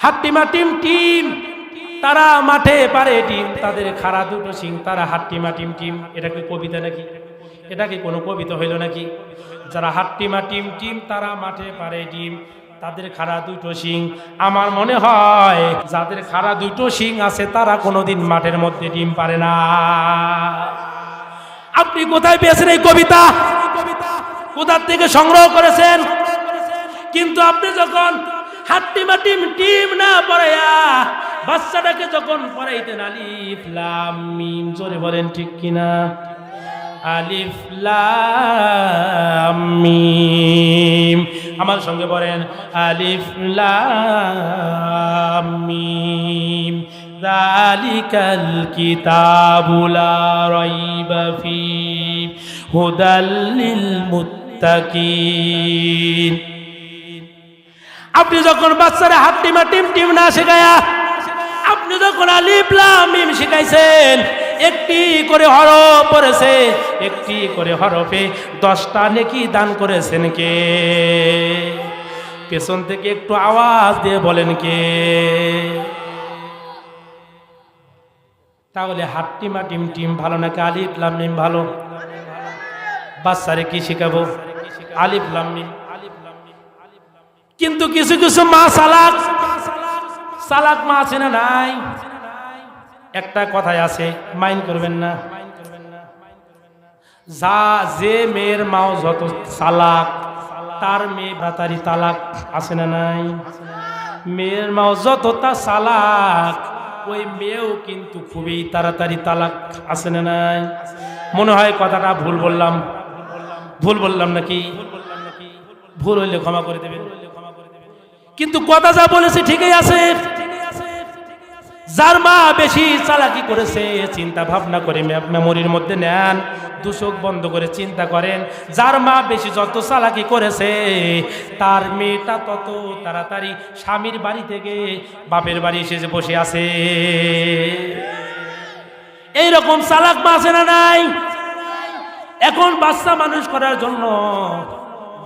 হাট্টিমা team team, তারা মাঠে পারে ডিম, তাদের খাড়া দুটো সিং, তারা হাট্টিমা টিম টিম। এটা কি কবিতা নাকি? এটা কি কোনো কবিতা হইল নাকি? যারা হাট্টিমা টিম টিম, তারা মাঠে পারে ডিম, তাদের খাড়া দুটো সিং। আমার মনে হয় যাদের খাড়া দুটো সিং আছে তারা কোনোদিন মাঠের মধ্যে ডিম পারে না। আপনি কোথায় পেয়েছেন এই কবিতা? কোথার থেকে সংগ্রহ করেছেন? কিন্তু আপনি যখন হাট্টিমা টিম টিম না পড়াইয়া বাচ্চাটাকে যখন পড়াইতেন আলিফ লাম মিম, জোরে বলেন ঠিক কিনা? আলিফ লাম মিম, আমার সঙ্গে বলেন আলিফ লাম মিম, যালিকাল কিতাবু লা রাইবা ফীহি হুদাল লিল মুত্তাকিন। আপনি যখন বাচ্চারা হাট্টিমা টিম টিম না শেখায়া আপনি যখন আলিফ লাম মিম শিখাইছেন, একটি করে হরফ পড়েছে, একটি করে হরফে 10টা নেকি দান করেছেন কে? পেছন থেকে একটু আওয়াজ দিয়ে বলেন কে? তাহলে হাট্টিমা টিম টিম ভালো নাকি আলিফ লাম মিম ভালো? বাচ্চারে কি শিখাবো? আলিফ লাম মিম। কিন্তু কিছু কিছু মা চালাক, চালাক মা আছে না নাই? একটা কথাই আছে, মাইন্ড করবেন না। যে মেয়ের মাও যত চালাক তার মেয়ে ভাতারি তালাক, আছে না নাই? মেয়ের মাও যতটা চালাক ওই মেয়েও কিন্তু খুবই তাড়াতাড়ি তালাক, আছে না নাই? মনে হয় কথাটা ভুল বললাম, ভুল বললাম নাকি? ভুল হইলে ক্ষমা করে দেবেন, কিন্তু কথা যা বলেছে ঠিকই আছে। যার মা বেশি চালাকি করেছে চিন্তা ভাবনা করে মেমোরির মধ্যে নেন, দুচোখ বন্ধ করে চিন্তা করেন, যার মা বেশি যত চালাকি করেছে তার মেয়েটা তত তাড়াতাড়ি স্বামীর বাড়ি থেকে বাপের বাড়ি এসে বসে আছে। এইরকম চালাক মা আছে না নাই? এখন বাচ্চা মানুষ করার জন্য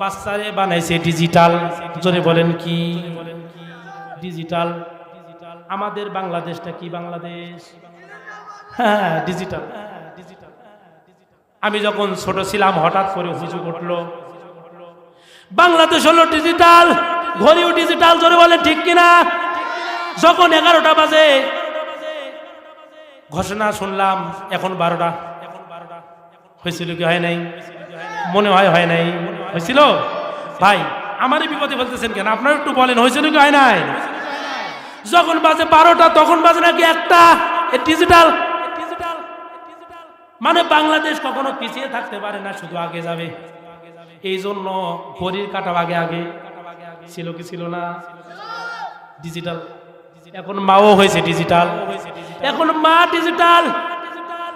বাচ্চারে বানাইছে ডিজিটাল, জোরে বলেন কি? ডিজিটাল। আমাদের বাংলাদেশটা কি বাংলাদেশ? হ্যাঁ, ডিজিটাল। আমি যখন ছোট ছিলাম হঠাৎ করে হুজুগ উঠলো বাংলাদেশ হলো ডিজিটাল, ঘড়িও ডিজিটাল, জোরে বলেন ঠিক কিনা? যখন 11টা বাজে ঘোষণা শুনলাম এখন 12টা, হয়েছিল কি হয় নাই? মনে হয় হয় নাই, হয়েছিল? ভাই আমারই বিপদে বলতেছেন কেন? আপনারা একটু বলেন হয়েছিল কি হয় নাই? যখন বাজে 12টা তখন বাজে নাকি 1টা? ডিজিটাল। মানে বাংলাদেশ কখনো পিছিয়ে থাকতে পারে না, শুধু আগে যাবে। এই জন্য ঘড়ির কাঁটা আগে আগে ছিল কি ছিল না? ডিজিটাল। এখন মাও হয়েছে ডিজিটাল। এখন মা ডিজিটাল,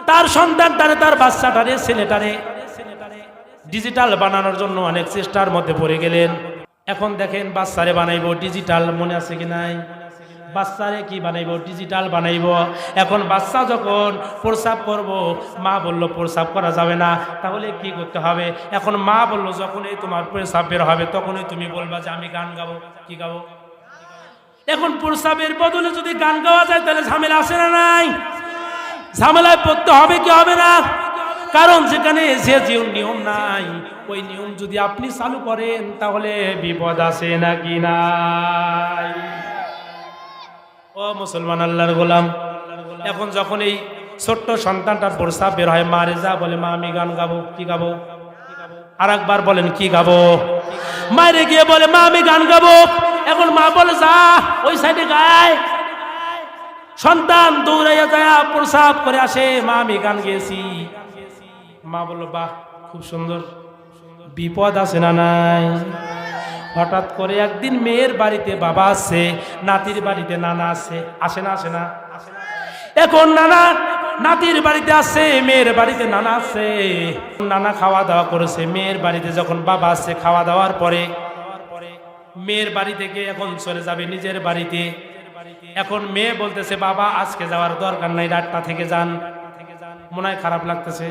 তার সন্তানটারে, তার বাচ্চাটারে, ছেলেটারে ডিজিটাল বানানোর জন্য অনেক চেষ্টার মধ্যে পড়ে গেলেন। এখন দেখেন বাচ্চারে বানাইবো ডিজিটাল, মনে আছে কি নাই? বাচ্চারে কি বানাইবো? ডিজিটাল বানাইবো। এখন বাচ্চা যখন প্রস্রাব করব, মা বলল প্রস্রাব করা যাবে না, তাহলে কি করতে হবে? এখন মা বলল যখনই তোমার প্রস্রাব বের হবে তখনই তুমি বলবা যে আমি গান গাবো। কি গাবো? এখন প্রস্রাবের বদলে যদি গান গাওয়া যায় তাহলে ঝামেলা আসে না নাই? ঝামেলায় পড়তে হবে কি হবে না? কারণ যেখানে যে নিয়ম নাই ওই নিয়ম যদি আপনি চালু করেন তাহলে বিপদ আছে নাকি নাই? ও মুসলমান আল্লাহর গোলাম, এখন যখন এই ছোট্ট সন্তানটার প্রস্রাব বের হয়, মারে যা বলে মা আমি গান গাবো। কি গাবো? আর একবার বলেন কি গাবো? মায়েরে গিয়ে বলে মা আমি গান গাবো। এখন মা বলে যা ওই সাইডে গায়। সন্তান দৌড়াইয়া যায় প্রস্রাব করে আসে, মা আমি গান গেয়েছি। মা বলল বাহ খুব সুন্দর। বিপদ আছে না নাই? হঠাৎ করে একদিন মেয়ের বাড়িতে বাবা আছে, নাতির বাড়িতে নানা আছে, আসে না? আসে না? এখন নানা নাতির বাড়িতে আছে, মেয়ের বাড়িতে নানা আছে। নানা খাওয়া দাওয়া করেছে, মেয়ের বাড়িতে যখন বাবা আছে খাওয়া দাওয়ার পরে মেয়ের বাড়ি থেকে এখন চলে যাবে নিজের বাড়িতে। এখন মেয়ে বলতেছে বাবা আজকে যাওয়ার দরকার নাই, রাতটা থেকে যান। মনে হয় খারাপ লাগতেছে,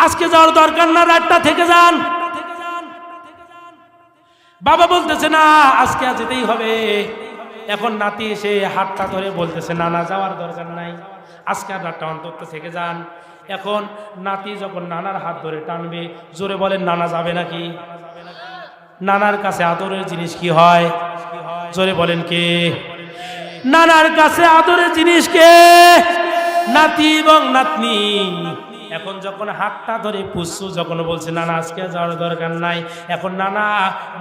আজকে যাওয়ার দরকার না, রাতটা থেকে যান। বাবা বলতেছে না আজকে যেতেই হবে। এখন নাতি এসে হাতটা ধরে বলতেছে নানা যাওয়ার দরকার নাই, আজকের রাতটা অন্তত থেকে যান। এখন নাতি যখন নানার হাত ধরে টানবে, জোরে বলেন নানা যাবে নাকি? নানার কাছে আদরের জিনিস কি হয়? জোরে বলেন কে? নানার কাছে আদরের জিনিস কে? নাতি এবং নাতনি। এখন যখন হাতটা ধরে পুষছু যখন বলছে নানা আজকে যাওয়ার দরকার নাই, এখন নানা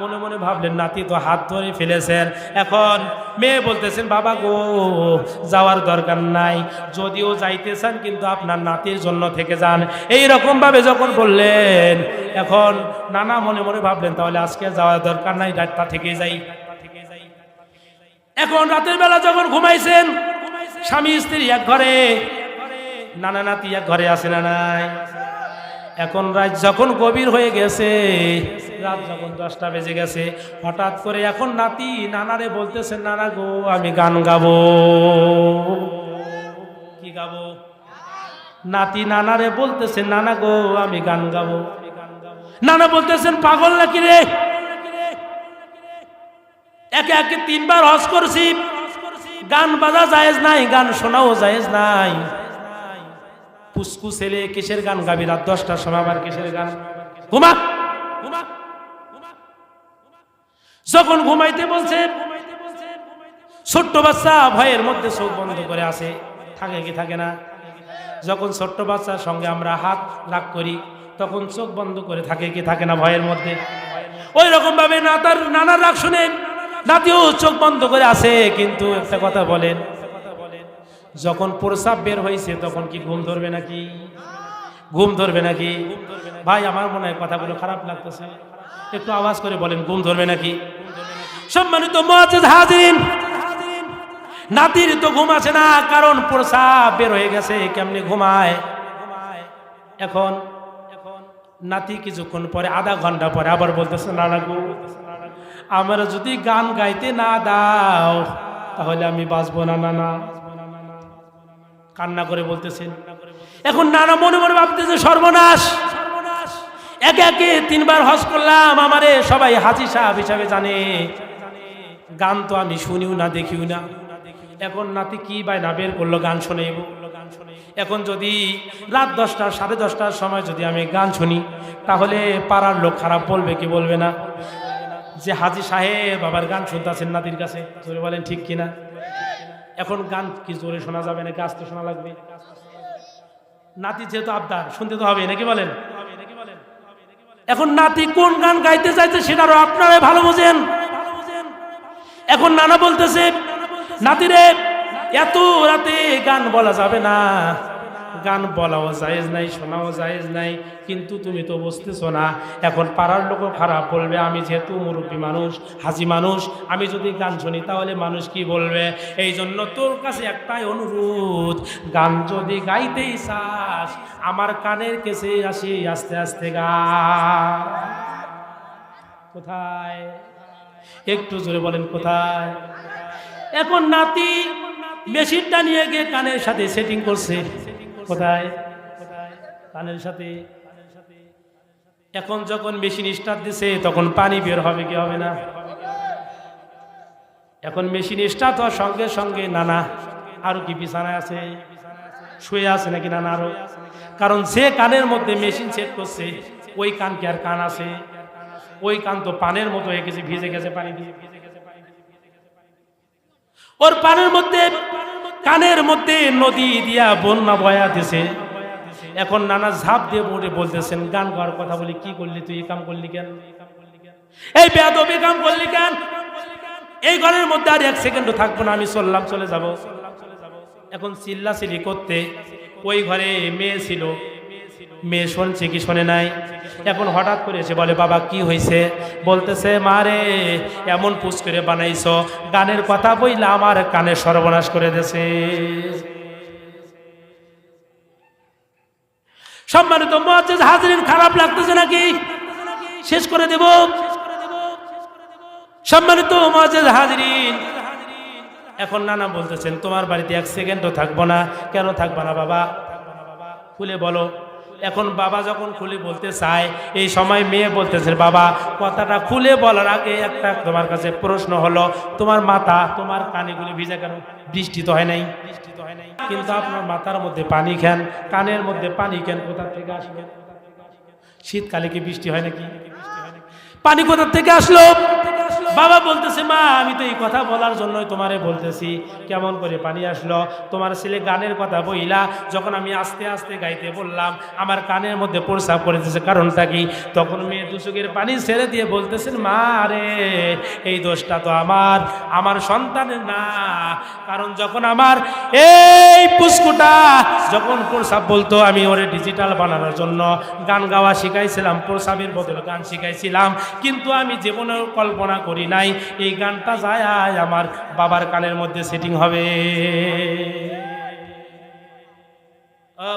মনে মনে ভাবলেন নাতি তো হাত ধরে ফেলেছেন। এখন মেয়ে বলতেছেন বাবা গো যাওয়ার দরকার নাই, যদিও যাইতেছেন কিন্তু আপনার নাতির জন্য থেকে যান। এই রকম ভাবে যখন বললেন, এখন নানা মনে মনে ভাবলেন তাহলে আজকে যাওয়ার দরকার নাই, রাতটা থেকে যাই। এখন রাতের বেলা যখন ঘুমাইছেন, স্বামী স্ত্রী এক ঘরে, নানা নাতি এক ঘরে আছে না নাই? এখন রাত যখন গভীর হয়ে গেছে, রাত যখন 10টা বেজে গেছে, হঠাৎ করে এখন নাতি নানারে বলতেছে নানা গো আমি গান গাবো। কি গাবো? নাতি নানারে বলতেছে নানা গো আমি গান গাবো। নানা বলতেছেন পাগল নাকি রে, একে একে 3বার হজ করছি, গান বাজা জায়েজ নাই, গান শোনাও জায়েজ নাই। পুস্কু ছেলে কিসের গান গাবি রাত 10টার সময়, আবার কিসের গান? ঘুমা। যখন ঘুমাইতে বলছে, ছোট্ট বাচ্চা ভয়ের মধ্যে চোখ বন্ধ করে আছে, থাকে কি থাকে না? যখন ছোট্ট বাচ্চার সঙ্গে আমরা হাত রাগ করি তখন চোখ বন্ধ করে থাকে কি থাকে না ভয়ের মধ্যে? ওই রকম ভাবে না তার নানার রাগ শুনে নাতিও চোখ বন্ধ করে আছে। কিন্তু একটা কথা বলেন, যখন প্রস্রাব বের হয়েছে তখন কি ঘুম ধরবে নাকি? ঘুম ধরবে নাকি? ভাই আমার মনে হয় কথাগুলো খারাপ লাগতেছে, একটু আওয়াজ করে বলেন ঘুম ধরবে নাকি? সম্মানিত মুআজ্জিজ হাজিরিন, নাতির তো ঘুম আসে না, কারণ প্রস্রাব বের হয়ে গেছে, কেমনে ঘুমায়? এখন নাতি কিছুক্ষণ পরে, আধা ঘন্টা পরে আবার বলতেছে নানা গো আমার যদি গান গাইতে না দাও তাহলে আমি বাঁচবো না নানা। কান্না করে বলতেছেন। এখন নানা মনে মনে ভাবতেছে সর্বনাশ, একে একে 3বার হজ করলাম, আমারে সবাই হাজী সাহেব হিসাবে জানে, গান তো আমি শুনিও না দেখিও না। এখন নাতি কি বায়না বের করলো গান শোনাইব। এখন যদি রাত 10টা 10:30টার সময় যদি আমি গান শুনি তাহলে পাড়ার লোক খারাপ বলবে কি বলবে না? যে হাজী সাহেব আবার গান শুনতেছেন নাতির কাছে, জোরে বলেন ঠিক কিনা? এখন গান কি জোরে শোনা যাবে নাকি আস্তে শোনা লাগবে? নাতি যেহেতু আবদার, শুনতে তো হবে নাকি বলেন? এখন নাতি কোন গান গাইতে চাইছে সেটারও আপনারাই ভালো বোঝেন। এখন নানা বলতেছে নাতিরে এত রাতে গান বলা যাবে না, গান বলাও জায়েজ নাই, শোনাও জায়েজ নাই, কিন্তু তুমি তো বুঝতেছো না এখন পাড়ার লোকও খারাপ বলবে, আমি যেহেতু মুরব্বী মানুষ, হাজি মানুষ, আমি যদি গান শুনি তাহলে মানুষ কি বলবে? এই জন্য তোর কাছে একটাই অনুরোধ, গান যদি গাইতেই চাস আমার কানের কাছে আসি, আস্তে আস্তে গা। কোথায়? একটু জোরে বলেন কোথায়? এখন নাতি মেশিনটা নিয়ে গিয়ে কানের সাথে সেটিং করছে। কোথায়? কানের সাথে। এখন যখন মেশিন স্টার্ট দিছে তখন পানি বের হবে কি হবে না? এখন মেশিন স্টার্ট হওয়ার সঙ্গে সঙ্গে নানা আরো কি বিছানায় আছে, শুয়ে আছে নাকি নানা আরো? কারণ যে কানের মধ্যে মেশিন সেট করছে ওই কান কি আর কান আছে? ওই কান তো পানের মতো হয়ে গেছে, ভিজে গেছে পানি দিয়ে। ওর পানের মধ্যে, কানের মধ্যে নদী দিয়া বন্যা বয়া দিছে। এখন নানা ঝাঁপ দিয়ে পড়ে বলতেছেন গান গাওয়ার কথা বলি, কি করলি তুই? এই কাম করলি কেন? এই বেয়াদবি কাম করলি কেন? এই ঘরের মধ্যে আর 1 সেকেন্ডও থাকবো না, আমি চললাম, চলে যাব। এখন চিল্লাচিল্লি করতে ওই ঘরে মেয়ে ছিল, মেয়ে শুনছে কি শোনে নাই। এখন হঠাৎ করে এসে বলে বাবা কি হয়েছে? বলতেছে মারে এমন পুষ করে বানাইছ, গানের কথা বইলা আমার কানে সর্বনাশ করে দিয়েছে। সম্মানিত মুআজ্জিজ হাজিরিন, খারাপ লাগতেছে নাকি? শেষ করে দেব। সম্মানিত মুআজ্জিজ হাজিরিন, এখন নানা বলতেছেন তোমার বাড়িতে 1 সেকেন্ডও থাকবো না। কেন থাকবো না বাবা? খুলে বলো। এখন বাবা যখন খুলে বলতে চায়, এই সময় মেয়ে বলতেছে, বাবা কথাটা খুলে বলার আগে একটা তোমার কাছে প্রশ্ন হলো, তোমার মাথা তোমার কানেগুলি ভিজা কেন? বৃষ্টি তো হয় নাই, কিন্তু আপনার মাথার মধ্যে পানি কেন, কানের মধ্যে পানি কেন, কোথা থেকে আসলো? শীতকালে কি বৃষ্টি হয় নাকি? পানি কোথা থেকে আসলো? বাবা বলতেছে, মা আমি তো এই কথা বলার জন্যই তোমারে বলতেছি, কেমন করে পানি আসলো? তোমার ছেলে গানের কথা বইলা যখন আমি আস্তে আস্তে গাইতে বললাম, আমার কানের মধ্যে প্রস্রাব করে দিয়েছে, কারণটা কি? তখন মেয়ে দুচোখের পানি ছেড়ে দিয়ে বলতেছেন, মা রে এই দোষটা তো আমার সন্তানের না, কারণ যখন আমার এই পুস্কুটা যখন প্রস্রাব বলতো, আমি ওরে ডিজিটাল বানানোর জন্য গান গাওয়া শিখাইছিলাম, প্রস্রাবের বদলে গান শিখাইছিলাম, কিন্তু আমি জীবনেও কল্পনা করি নাই এই গানটা যায় আমার বাবার কানের মধ্যে সেটিং হবে।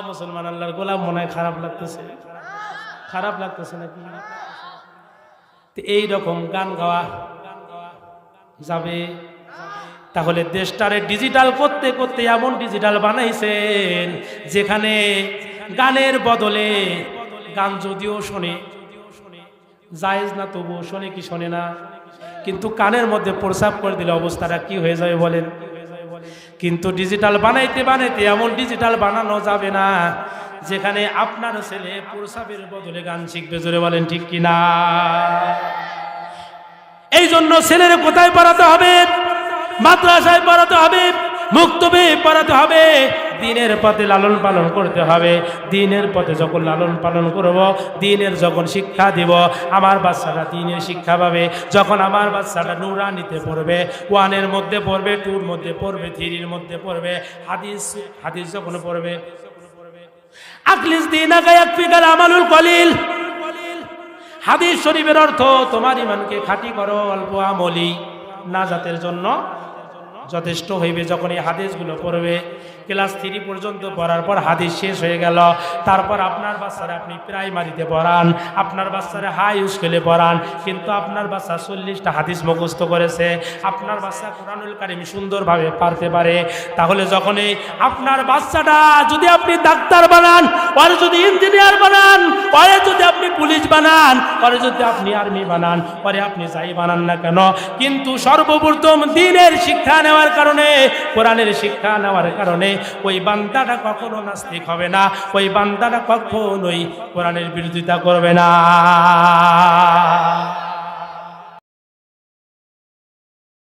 মুসলমান আল্লাহর গোলাম, মনে হয় খারাপ লাগতেছে, খারাপ লাগতেছে নাকি? এই রকম গান গাওয়া যাবে? তাহলে দেশটারে ডিজিটাল করতে করতে এমন ডিজিটাল বানাইছেন যেখানে গানের বদলে গান যদিও শোনে, জায়েজ না তবুও শোনে কি শোনে না, কিন্তু কানের মধ্যে প্রস্রাব করে দিলে অবস্থাটা কি হয়ে যাবে বলেন? কিন্তু ডিজিটাল বানাইতে বানাইতে এমন ডিজিটাল বানানো যাবে না যেখানে আপনার ছেলে প্রস্রাবের বদলে গান শিখবে, জোরে বলেন ঠিক কিনা? এই জন্য ছেলের কোথায় পড়াতে হবে? মাদ্রাসায় পড়াতে হবে, মুক্তবে পড়াতে হবে, দিনের পথে লালন পালন করতে হবে। দিনের পথে যখন লালন পালন করব, দিনের যখন শিক্ষা দিব, আমার বাচ্চাটা দিনের শিক্ষা পাবে। যখন আমার বাচ্চাটা নুরানিতে পড়বে, 1 এর মধ্যে পড়বে, 2 এর মধ্যে পড়বে, 3 এর মধ্যে পড়বে, হাদিস যখন পড়বে, আকলিস দিনাকা ইয়াকফিকাল আমালুল কলিল, হাদিস শরীফের অর্থ তোমার ঈমানকে খাঁটি করো, অল্প আমলি নাজাতের জন্য যথেষ্ট হইবে। যখন এই হাদিসগুলো পড়বে, ক্লাস 3 পর্যন্ত পড়ার পর হাদিস শেষ হয়ে গেল, তারপর আপনার বাচ্চারা আপনি প্রাইমারিতে পড়ান, আপনার বাচ্চারা হাই স্কুলে পড়ান, কিন্তু আপনার বাচ্চা 40টা হাদিস মুখস্থ করেছে, আপনার বাচ্চা কোরআনুল কারীম সুন্দরভাবে পড়তে পারে, তাহলে যখনই আপনার বাচ্চাটা যদি আপনি ডাক্তার বানান, আর যদি ইঞ্জিনিয়ার বানান, আর যদি আপনি পুলিশ বানান, আর যদি আপনি আর্মি বানান, পরে আপনি যাই বানান না কেন, কিন্তু সর্বপ্রথম দ্বীনের শিক্ষা নেওয়ার কারণে, কোরআনের শিক্ষা নেওয়ার কারণে ওই বান্দাটা কখনো নাস্তিক হবে না, ওই বান্দাটা কখনোই কোরআনের বিরোধিতা করবে না।